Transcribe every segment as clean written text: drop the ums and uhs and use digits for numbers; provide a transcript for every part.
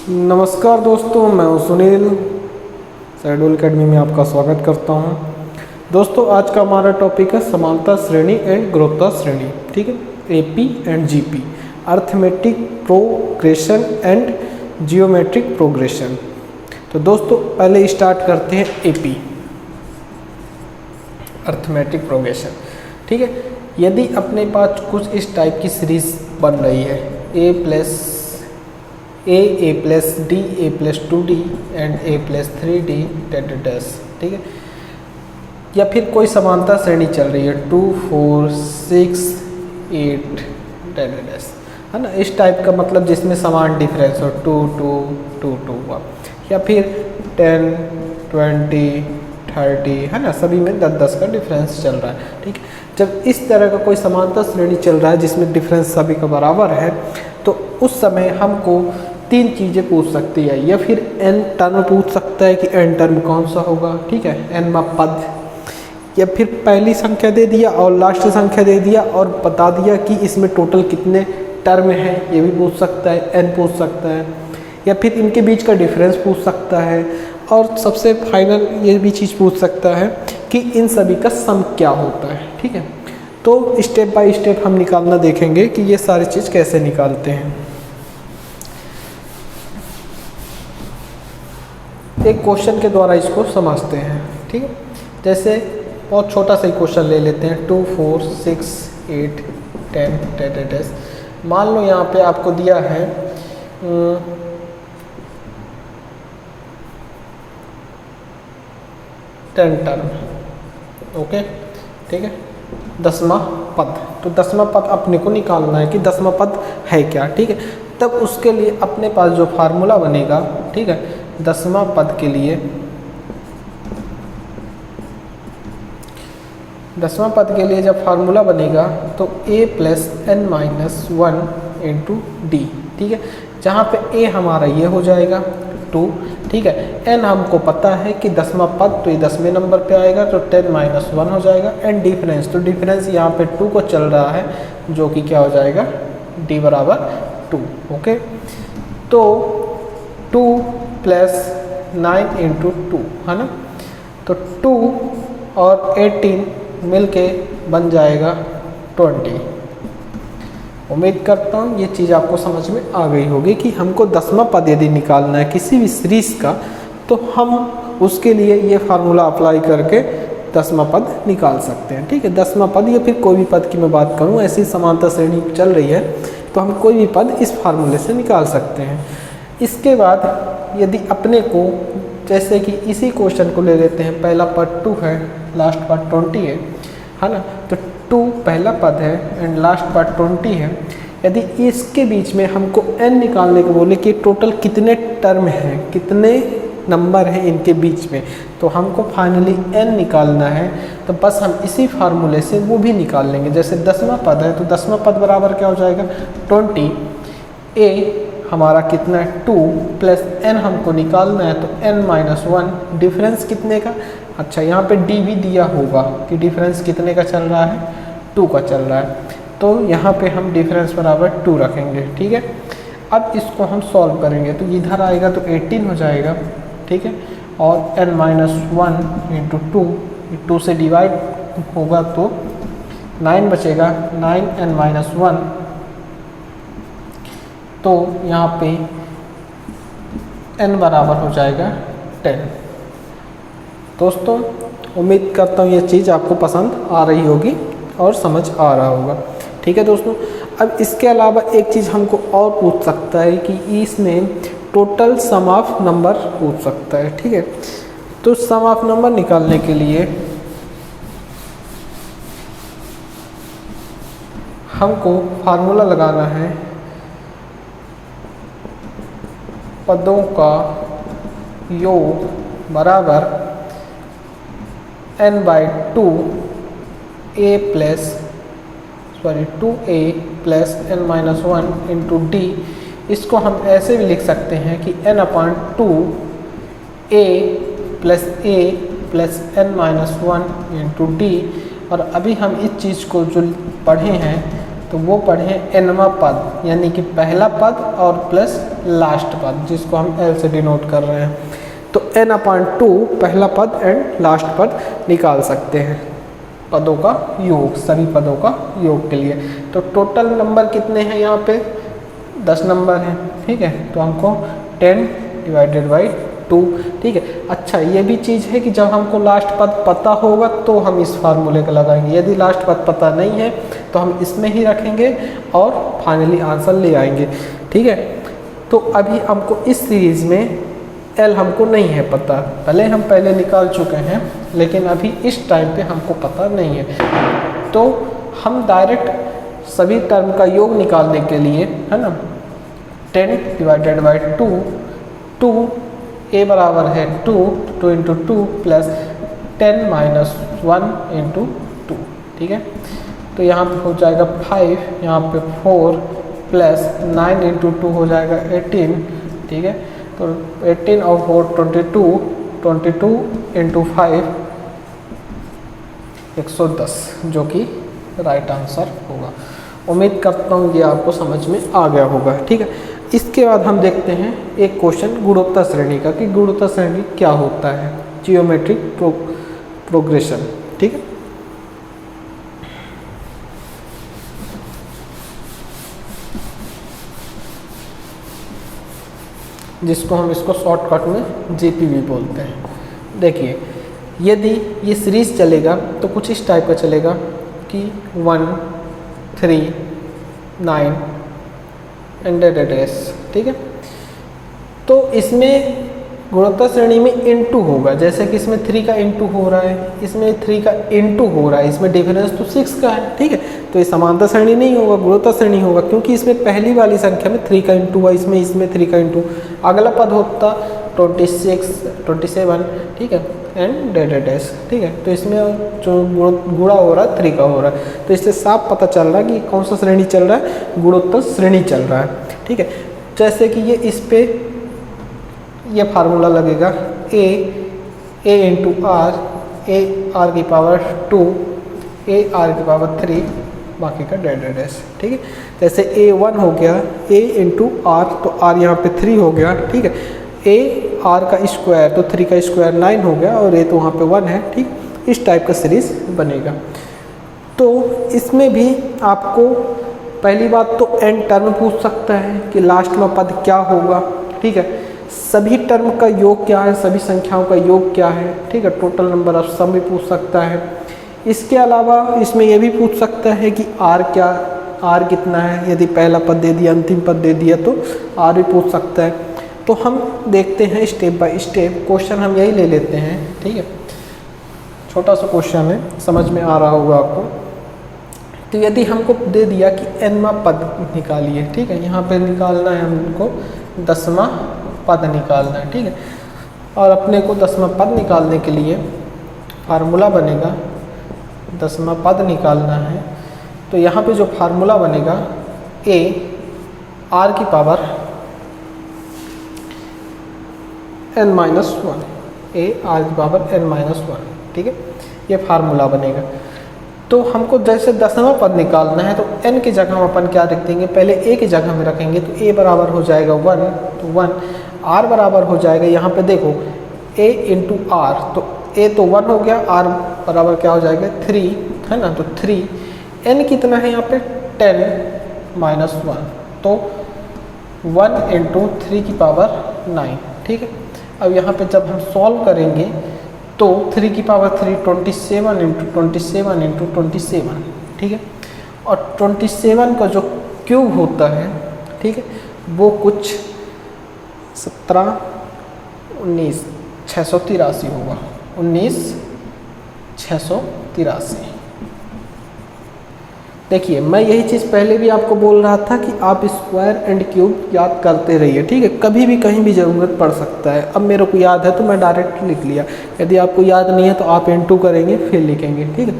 नमस्कार दोस्तों, मैं हूं सुनील। शहडोल अकेडमी में आपका स्वागत करता हूं। दोस्तों, आज का हमारा टॉपिक है समानता श्रेणी एंड गुरुत्व श्रेणी। ठीक है, AP and GP, arithmetic progression and geometric progression. तो दोस्तों, पहले स्टार्ट करते हैं एपी, अर्थमेटिक प्रोग्रेशन। ठीक है, यदि अपने पास कुछ इस टाइप की सीरीज बन रही है, a plus D, a plus 2d and a plus 3d dash. ठीक है, या फिर कोई समानता श्रेणी चल रही है 2 4 6 8 डैश, है ना। इस टाइप का मतलब जिसमें समान डिफरेंस हो, 2 2 2 2 हुआ, या फिर 10 20 30, है ना, सभी में 10 10 का डिफरेंस चल रहा है। ठीक है, जब इस तरह का कोई समानता श्रेणी चल रहा है जिसमें डिफरेंस सभी का बराबर है, तो उस समय हमको तीन चीज़ें पूछ सकती है, या फिर n टर्म पूछ सकता है कि n टर्म कौन सा होगा। ठीक है, n में पद, या फिर पहली संख्या दे दिया और लास्ट संख्या दे दिया और बता दिया कि इसमें टोटल कितने टर्म हैं, ये भी पूछ सकता है, n पूछ सकता है, या फिर इनके बीच का डिफरेंस पूछ सकता है, और सबसे फाइनल ये भी चीज़ पूछ सकता है कि इन सभी का सम क्या होता है। ठीक है, तो स्टेप बाय स्टेप हम निकालना देखेंगे कि ये सारी चीज़ कैसे निकालते हैं। एक क्वेश्चन के द्वारा इसको समझते हैं। ठीक है, जैसे बहुत छोटा सा क्वेश्चन ले लेते हैं, 2 4 6 8 10 10। मान लो यहाँ पे आपको दिया है 10 टर्म। ओके, ठीक है, 10वां पद। तो 10वां पद अपने को निकालना है कि 10वां पद है क्या। ठीक है, तब उसके लिए अपने पास जो फार्मूला बनेगा, ठीक है, 10वां पद के लिए, 10वां पद के लिए जब फार्मूला बनेगा तो a plus n minus 1 into D. ठीक है, जहाँ पे a हमारा ये हो जाएगा 2। ठीक है, n हमको पता है कि 10वां पद, तो ये 10वें नंबर पे आएगा, तो 10 माइनस 1 हो जाएगा। एंड डिफरेंस, तो डिफरेंस यहाँ पे 2 को चल रहा है, जो कि क्या हो जाएगा, d बराबर 2। ओके, तो 2 प्लस 9 इंटू 2, है ना, तो 2 और 18 मिलके बन जाएगा 20। उम्मीद करता हूँ ये चीज़ आपको समझ में आ गई होगी कि हमको 10वां पद यदि निकालना है किसी भी सीरीज का, तो हम उसके लिए ये फार्मूला अप्लाई करके 10वां पद निकाल सकते हैं। ठीक है, 10वां पद या फिर कोई भी पद की मैं बात करूँ, ऐसी समानता श्रेणी चल रही है तो हम कोई भी पद इस फार्मूले से निकाल सकते हैं। इसके बाद यदि अपने को, जैसे कि इसी क्वेश्चन को ले लेते हैं, पहला पद 2 है, लास्ट पद 20 है ना, तो 2 पहला पद है एंड लास्ट पद 20 है। यदि इसके बीच में हमको n निकालने को बोले कि टोटल कितने टर्म हैं, कितने नंबर हैं इनके बीच में, तो हमको फाइनली n निकालना है, तो बस हम इसी फार्मूले से वो भी निकाल लेंगे। जैसे 10वां पद है, तो 10वां पद बराबर क्या हो जाएगा, 20। a हमारा कितना है, 2 प्लस n हमको निकालना है, तो n माइनस 1, डिफरेंस कितने का, अच्छा यहाँ पे d भी दिया होगा कि डिफरेंस कितने का चल रहा है, 2 का चल रहा है, तो यहाँ पे हम डिफरेंस बराबर 2 रखेंगे। ठीक है, अब इसको हम सॉल्व करेंगे, तो इधर आएगा तो 18 हो जाएगा। ठीक है, और n माइनस 1 इंटू 2 से डिवाइड होगा तो 9 बचेगा, 9n माइनस 1, तो यहाँ पे n बराबर हो जाएगा 10। दोस्तों, उम्मीद करता हूँ ये चीज़ आपको पसंद आ रही होगी और समझ आ रहा होगा। ठीक है दोस्तों, अब इसके अलावा एक चीज़ हमको और पूछ सकता है कि इसमें टोटल सम ऑफ नंबर पूछ सकता है। ठीक है, तो सम ऑफ नंबर निकालने के लिए हमको फार्मूला लगाना है पदों का योग बराबर n/2 2a plus n minus 1 into D. इसको हम ऐसे भी लिख सकते हैं कि n/2 a plus n minus 1 into D. और अभी हम इस चीज़ को जो पढ़े हैं तो वो पढ़े nवां पद, यानी कि पहला पद और प्लस लास्ट पद, जिसको हम L से डिनोट कर रहे हैं। तो n/2 पहला पद एंड लास्ट पद निकाल सकते हैं, पदों का योग, सभी पदों का योग के लिए। तो टोटल नंबर कितने हैं यहाँ पे? 10 नंबर हैं, ठीक है। तो हमको 10/2, ठीक है। अच्छा, ये भी चीज़ है कि जब हमको लास्ट पद पता होगा तो हम इस फार्मूले का लगाएंगे, यदि लास्ट पद पता नहीं है तो हम इसमें ही रखेंगे और फाइनली आंसर ले आएंगे, ठीक है। तो अभी हमको इस सीरीज़ में L हमको नहीं है पता, भले हम पहले निकाल चुके हैं लेकिन अभी इस टाइम पे हमको पता नहीं है। तो हम डायरेक्ट सभी टर्म का योग निकालने के लिए, है ना, 10/2, 2 a बराबर है 2 × 2 प्लस 10 - 1 × 2, ठीक है। तो यहाँ पे हो जाएगा 5, यहाँ पे 4 प्लस 9 × 2 हो जाएगा 18, ठीक है। तो 18 और 4 22, 22 × 5 110, जो कि राइट आंसर होगा। उम्मीद करता हूँ ये आपको समझ में आ गया होगा, ठीक है। इसके बाद हम देखते हैं एक क्वेश्चन गुणोत्तर श्रेणी का, कि गुणोत्तर श्रेणी क्या होता है, जियोमेट्रिक प्रोग्रेशन, ठीक है। जिसको हम इसको शॉर्टकट में जीपीवी बोलते हैं। देखिए, यदि ये सीरीज चलेगा तो कुछ इस टाइप का चलेगा कि 1, 3, 9 एंड डेडेस, ठीक है। तो इसमें गुणोत्तर श्रेणी में इनटू होगा, जैसे कि इसमें 3 का इनटू हो रहा है, इसमें 3 का इनटू हो रहा है, इसमें डिफरेंस तो 6 का है, ठीक है। तो ये समांतर श्रेणी नहीं होगा, गुणोत्तर श्रेणी होगा, क्योंकि इसमें पहली वाली संख्या में 3 का इनटू हुआ, इसमें 3 का इनटू। अगला पद होता 26, 27, ठीक है, एंड डेडेस, ठीक है। तो इसमें जो गुणा हो रहा है 3 का हो रहा है, तो इससे साफ पता चल रहा है कि कौन सा श्रेणी चल रहा है, गुणोत्तर श्रेणी चल रहा है, ठीक है। जैसे कि ये इस पे ये फार्मूला लगेगा a × r, a r की पावर 2, a r की पावर 3, बाकी का डेडेस, ठीक है। जैसे a1 हो गया a × r, तो r यहाँ पे 3 हो गया, ठीक है। a r का स्क्वायर, तो 3 का स्क्वायर 9 हो गया, और a तो वहाँ पे 1 है, ठीक। इस टाइप का सीरीज बनेगा। तो इसमें भी आपको पहली बात तो n टर्म पूछ सकता है कि लास्ट में पद क्या होगा, ठीक है। सभी टर्म का योग क्या है, सभी संख्याओं का योग क्या है, ठीक है। टोटल नंबर ऑफ सम भी पूछ सकता है। इसके अलावा इसमें यह भी पूछ सकता है कि r कितना है, यदि पहला पद दे दिया, अंतिम पद दे दिया तो r भी पूछ सकता है। तो हम देखते हैं स्टेप बाय स्टेप, क्वेश्चन हम यही ले लेते हैं, ठीक है। छोटा सा क्वेश्चन है, समझ में आ रहा होगा आपको। तो यदि हमको दे दिया कि nवां पद निकालिए, ठीक है, यहाँ पे निकालना है हमको 10वां पद निकालना है, ठीक है। और अपने को 10वां पद निकालने के लिए फार्मूला बनेगा, 10वां पद निकालना है तो यहाँ पे जो फार्मूला बनेगा a r की पावर n-1, a r की पावर n-1, ठीक है, ये फार्मूला बनेगा। तो हमको जैसे 10वां पद निकालना है तो n की जगह हम अपन क्या रख देंगे, पहले a की जगह में रखेंगे, तो a बराबर हो जाएगा 1, तो 1, r बराबर हो जाएगा, यहाँ पे देखो a × r, तो a तो 1 हो गया, r बराबर क्या हो जाएगा 3, है ना। तो 3, n कितना है यहाँ पे 10 - 1, तो 1 × 3 की पावर 9, ठीक है। अब यहाँ पे जब हम सॉल्व करेंगे तो 3 की पावर 3 27 × 27 × 27, ठीक है। और 27 का जो क्यूब होता है, ठीक है, वो कुछ 17, 19, 683 होगा, 19, 683। देखिए, मैं यही चीज़ पहले भी आपको बोल रहा था कि आप स्क्वायर एंड क्यूब याद करते रहिए, ठीक है, कभी भी कहीं भी ज़रूरत पड़ सकता है। अब मेरे को याद है तो मैं डायरेक्ट लिख लिया, यदि आपको याद नहीं है तो आप * करेंगे फिर लिखेंगे, ठीक है।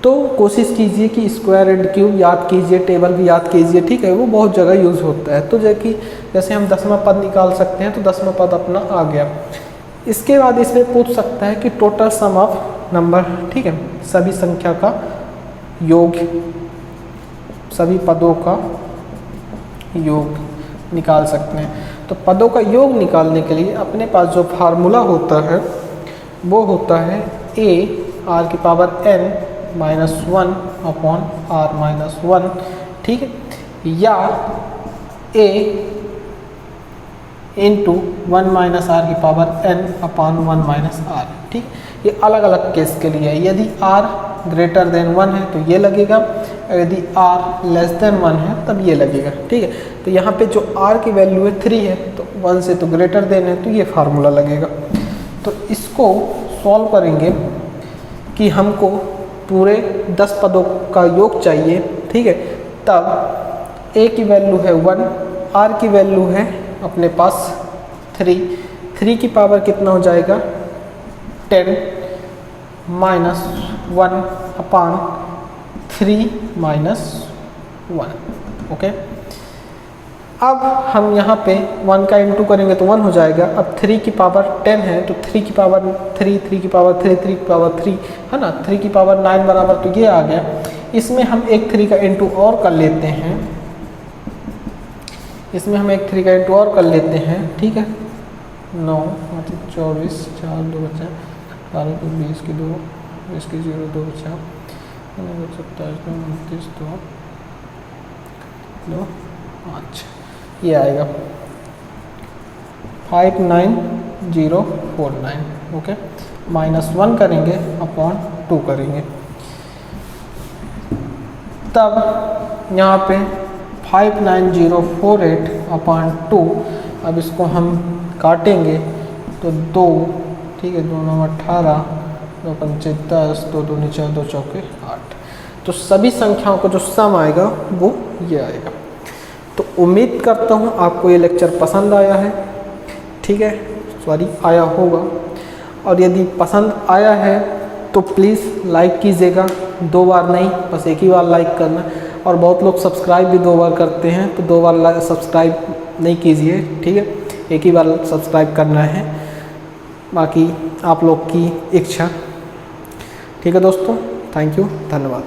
तो कोशिश कीजिए कि स्क्वायर एंड क्यूब याद कीजिए, टेबल भी याद कीजिए, ठीक है, वो बहुत जगह यूज़ होता है। तो जैसे हम 10वां पद निकाल सकते हैं, तो 10वां पद अपना आ गया। इसके बाद इसमें पूछ सकता है कि टोटल सम ऑफ नंबर, ठीक है, सभी संख्या का योग सभी पदों का योग निकाल सकते हैं। तो पदों का योग निकालने के लिए अपने पास जो फार्मूला होता है वो होता है a r की power n minus 1 upon r minus 1, ठीक है, या a इंटू 1 माइनस आर की power n upon 1 minus R, ठीक। ये अलग अलग केस के लिए है। यदि r ग्रेटर देन 1 है तो ये लगेगा, यदि r लेस देन 1 है तब ये लगेगा, ठीक है। तो यहाँ पे जो r की वैल्यू है 3 है, तो 1 से तो ग्रेटर देन है, तो ये फार्मूला लगेगा। तो इसको सॉल्व करेंगे कि हमको पूरे 10 पदों का योग चाहिए, ठीक है। तब a की वैल्यू है 1, r की वैल्यू है अपने पास 3 की पावर कितना हो जाएगा 10 माइनस 1 अपान 3 माइनस 1, ओके। अब हम यहाँ पे 1 का इंटू करेंगे तो 1 हो जाएगा। अब 3 की पावर 10 है तो 3 की पावर 3, 3 की पावर 3, 3 की पावर 3 है ना, 3 की पावर 9 बराबर, तो ये आ गया। इसमें हम एक 3 का इंटू और कर लेते हैं, इसमें हम एक 3 का इंटू और कर लेते हैं, ठीक है। 9 24, 4 2 बचा, 12 2 20 की 2, 20 की 0 2 बचा, 27 2 29 2 5, ये आएगा 59049, ओके। माइनस 1 करेंगे अपॉन 2 करेंगे, तब यहाँ पे 59048 अपॉन 2, अब इसको हम काटेंगे तो 2, ठीक है, 2 9 18, 2 5 10, 2 2 4 2 चौके 8। तो सभी संख्याओं का जो सम आएगा वो ये आएगा। तो उम्मीद करता हूँ आपको ये लेक्चर पसंद आया है, ठीक है, सॉरी आया होगा। और यदि पसंद आया है तो प्लीज़ लाइक कीजिएगा, 2 बार नहीं, बस एक ही बार लाइक करना। और बहुत लोग सब्सक्राइब भी 2 बार करते हैं, तो 2 बार सब्सक्राइब नहीं कीजिए, ठीक है, एक ही बार सब्सक्राइब करना है, बाकी आप लोग की इच्छा, ठीक है दोस्तों। थैंक यू, धन्यवाद।